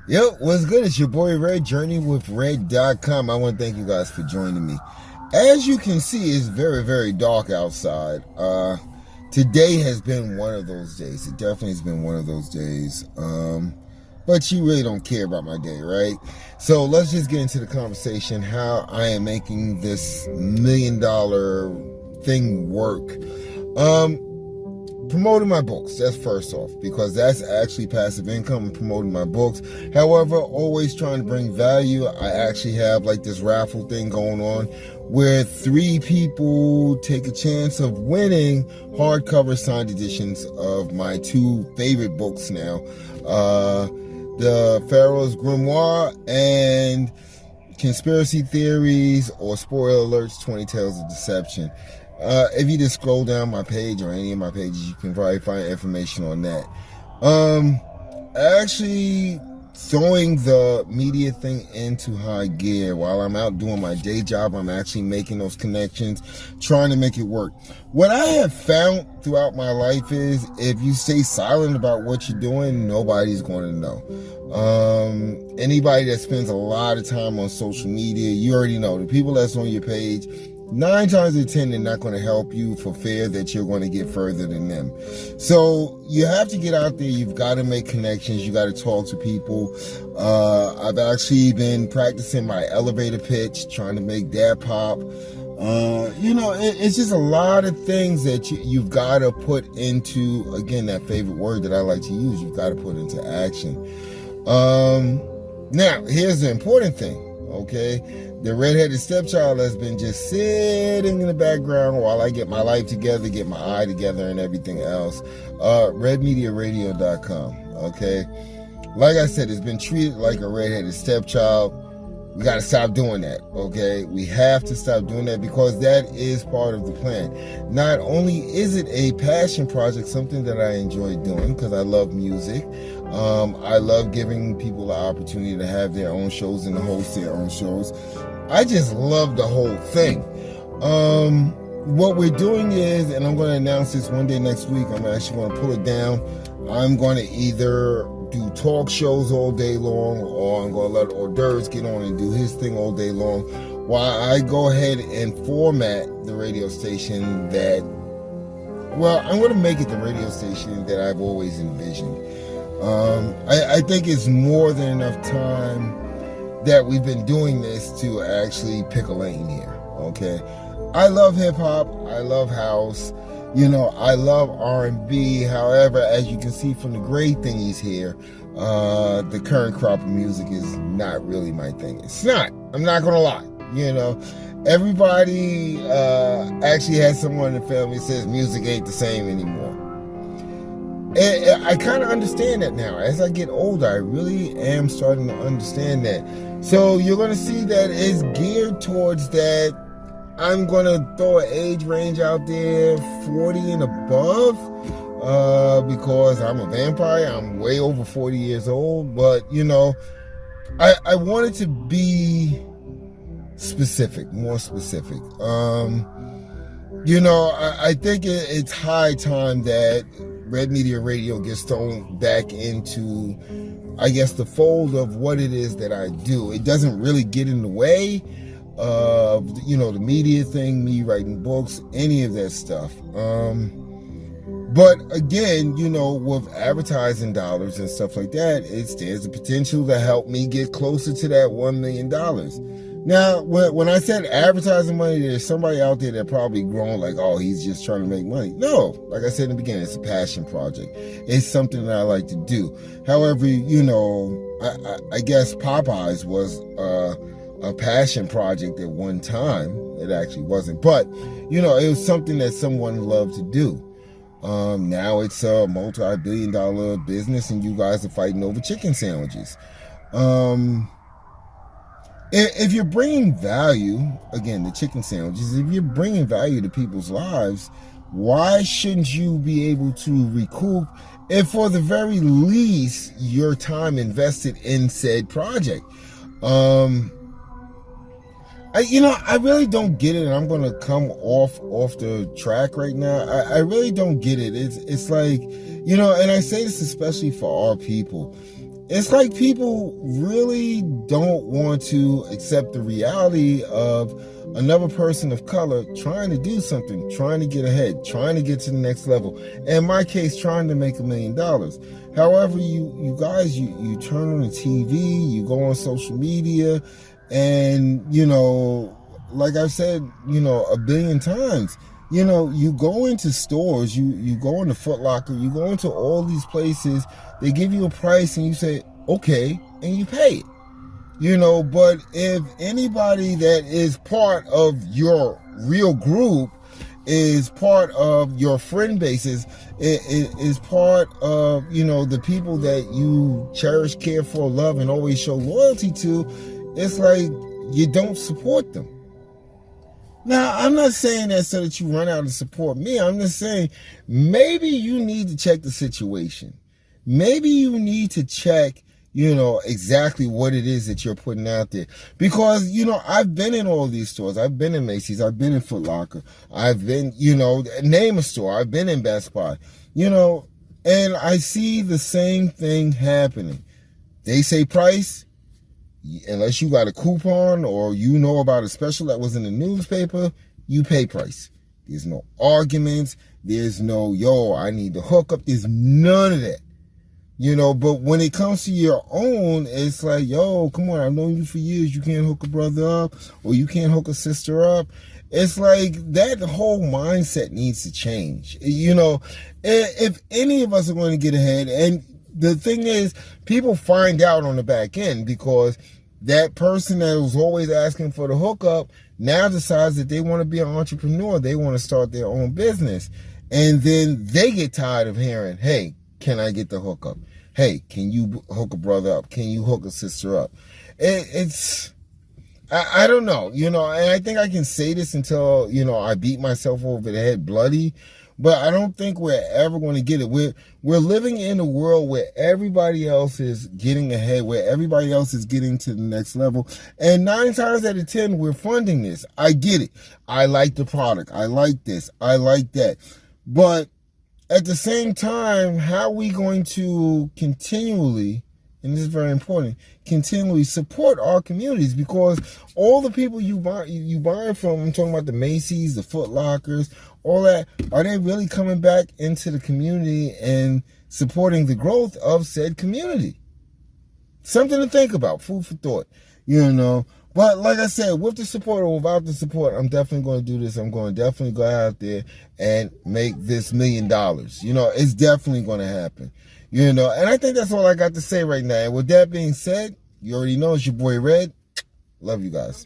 Yo, what's good? It's your boy Red, JourneyWithRed.com. I want to thank you guys for joining me. As you can see, it's very, very dark outside. Today has been one of those days. It definitely has been one of those days. But you really don't care about my day, right? So let's just get into the conversation how I am making this $1 million thing work. Promoting my books, that's first off, because that's actually passive income, promoting my books. However, always trying to bring value. I actually have like this raffle thing going on where 3 people take a chance of winning hardcover signed editions of my 2 favorite books now, the Pharaoh's Grimoire and Conspiracy Theories, or spoiler alerts, 20 Tales of Deception. If you just scroll down my page or any of my pages, you can probably find information on that. Actually throwing the media thing into high gear while I'm out doing my day job. I'm actually making those connections, trying to make it work. What I have found throughout my life is if you stay silent about what you're doing, nobody's going to know. Anybody that spends a lot of time on social media, you already know the people that's on your page, 9 times out of 10, they're not going to help you for fear that you're going to get further than them. So you have to get out there. You've got to make connections. You got to talk to people. I've actually been practicing my elevator pitch, trying to make that pop. It's just a lot of things that you've got to put into, again, that favorite word that I like to use, you've got to put into action. Now, here's the important thing, okay? The redheaded stepchild has been just sitting in the background while I get my life together, get my eye together and everything else. RedMediaRadio.com, okay? Like I said, it's been treated like a redheaded stepchild. We got to stop doing that, okay? We have to stop doing that because that is part of the plan. Not only is it a passion project, something that I enjoy doing because I love music. I love giving people the opportunity to have their own shows and to host their own shows. I just love the whole thing. What we're doing is, and I'm going to announce this one day next week, I'm actually going to pull it down. I'm going to either do talk shows all day long, or I'm going to let hors d'oeuvres get on and do his thing all day long, while I go ahead and format the radio station that, well, I'm going to make it the radio station that I've always envisioned. I think it's more than enough time that we've been doing this to actually pick a lane here, okay? I love hip-hop, I love house, I love R&B. However, as you can see from the gray thingies here, the current crop of music is not really my thing. It's not. I'm not gonna lie. Everybody actually has someone in the family that says music ain't the same anymore. I kind of understand that now. As I get older, I really am starting to understand that. So you're going to see that it's geared towards that. I'm going to throw an age range out there, 40 and above, because I'm a vampire. I'm way over 40 years old. But, I wanted to be specific, more specific. I think it's high time that Red Media Radio gets thrown back into, I guess, the fold of what it is that I do. It doesn't really get in the way of, the media thing, me writing books, any of that stuff. But again, with advertising dollars and stuff like that, it stands the potential to help me get closer to that $1 million. Now, when I said advertising money, there's somebody out there that probably grown like, oh, he's just trying to make money. No, like I said in the beginning, it's a passion project. It's something that I like to do. However, I guess Popeyes was a passion project at one time. It actually wasn't. But, it was something that someone loved to do. Now it's a multi-billion-dollar business and you guys are fighting over chicken sandwiches. If you're bringing value, again, the chicken sandwiches, if you're bringing value to people's lives, why shouldn't you be able to recoup, if for the very least, your time invested in said project? I really don't get it, and I'm going to come off the track right now. I really don't get it. It's like, and I say this especially for our people. it's like people really don't want to accept the reality of another person of color trying to do something, trying to get ahead, trying to get to the next level. In my case, trying to make $1 million. However, you guys, you turn on the TV, you go on social media, and, like I've said, 1 billion times, you go into stores, you go into Foot Locker, you go into all these places, they give you a price and you say, okay, and you pay it. But if anybody that is part of your real group, is part of your friend bases, is part of, the people that you cherish, care for, love, and always show loyalty to, it's like you don't support them. Now, I'm not saying that so that you run out and support me. I'm just saying maybe you need to check the situation. Maybe you need to check, exactly what it is that you're putting out there. Because, I've been in all these stores. I've been in Macy's. I've been in Foot Locker. I've been, name a store. I've been in Best Buy, and I see the same thing happening. They say price. Unless you got a coupon or about a special that was in the newspaper, you pay price. There's no arguments. There's no, I need to hook up. There's none of that. But when it comes to your own, it's like, come on, I've known you for years. You can't hook a brother up or you can't hook a sister up. It's like that whole mindset needs to change. If any of us are going to get ahead, and the thing is, people find out on the back end because that person that was always asking for the hookup now decides that they want to be an entrepreneur. They want to start their own business. And then they get tired of hearing, hey, can I get the hookup? Hey, can you hook a brother up? Can you hook a sister up? I don't know, and I think I can say this until, I beat myself over the head bloody. But I don't think we're ever going to get it. We're living in a world where everybody else is getting ahead, where everybody else is getting to the next level. And 9 times out of 10, we're funding this. I get it. I like the product. I like this. I like that. But at the same time, how are we going to continually, and this is very important, continually support our communities? Because all the people you buy from, I'm talking about the Macy's, the Foot Lockers, all that, are they really coming back into the community and supporting the growth of said community? Something to think about, food for thought, But like I said, with the support or without the support, I'm definitely going to do this. I'm going to definitely go out there and make this $1 million. It's definitely going to happen. And I think that's all I got to say right now. And with that being said, you already know it's your boy Red. Love you guys.